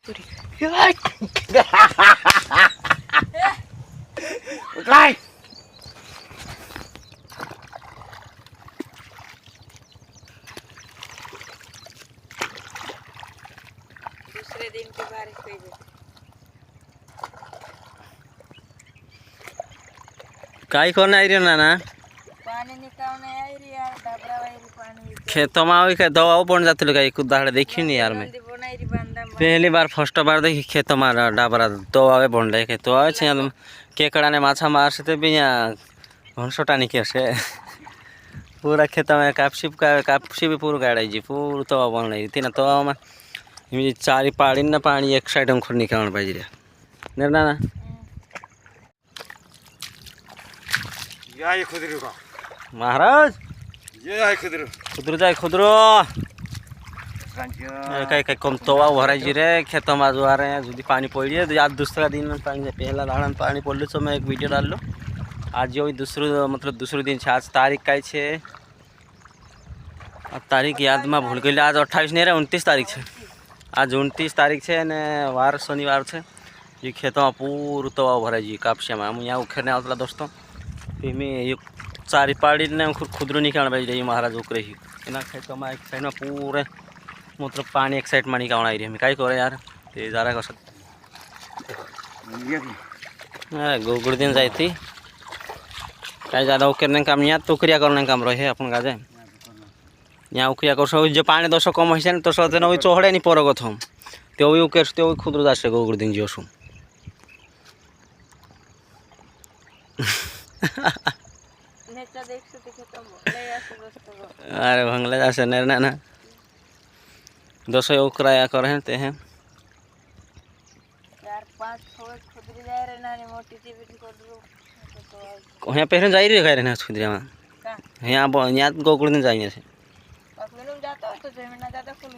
उठाई दूसरे दिन की बारिश हुई है। काई करना आई रही ना पानी निकालने आई रही यार, डबरा वाली पानी खेतों में आई दवा बन जाते लोग कुछ दाड़े देखी नहीं यार मैं बनाई रही बंदा पहली बार फर्स्ट बार देखी खेतों में डाबरा दवा बन रहे खेतों आवे छे केकड़ा ने माछा मारसे भी यहाँ घनसोटा निकल से पूरा खेतों में कापसी भी पूरा गाड़ाई जी पूरा तवा बन रही थी ना तवा में चारी पाड़ी ना पानी एक साइड में खुद निकालना पाई निर्णा ना ये खुदरू का महाराज ये है खुदरू खुदरू जाए खुदरू कहीं कहीं कम तवा भराई जी रे खेतों में जो आ रहे हैं जुदी पानी पड़िए तो आज दूसरा दिन में पानी पहला दाड़ा में पानी पड़ल तो मैं एक वीडियो डाल लो आज जो दूसरो मतलब दूसरो दिन आज तारीख का छे अब तारीख याद में भूल गई आज 28 नहीं रहे 29 तारीख है आज 29 तारीख है ने वार शनिवार है ये खेतों में पूरा तवा भराई जी कापसिया में हम यहाँ उखेरने आता दोस्तों फिर मैं ये चारी पाड़ी ने खुदरू निकाल पाई रही महाराज उकरे ही एना खेतों में एक साइड में पूरे मतलब पानी एक साइड में निकालना आई रही हमें कई करे यार ते जा रहा कस गोगुड़ दिन जाई थी कहीं ज़्यादा उकरने काम यहाँ तो उकरिया करने काम रहे अपन गाजे यहाँ उकरिया कर जो पानी दोष कम हो तो सो चौड़े नहीं पर कथम तो भी उकेर तो खुदरू जासे गोगुड़ दिन जो अरे भंगले जासे निर्णय ना दोस्तों उकराया कर ते हैं 4-5 खुदरी जा रहे ना मोटी सी भी खुदरू यहाँ पहले जा रही है ना खुदरिया में यहाँ गोगुड़ दिन जाइए पकड़ने जाता तो जमीन ना ज्यादा खुल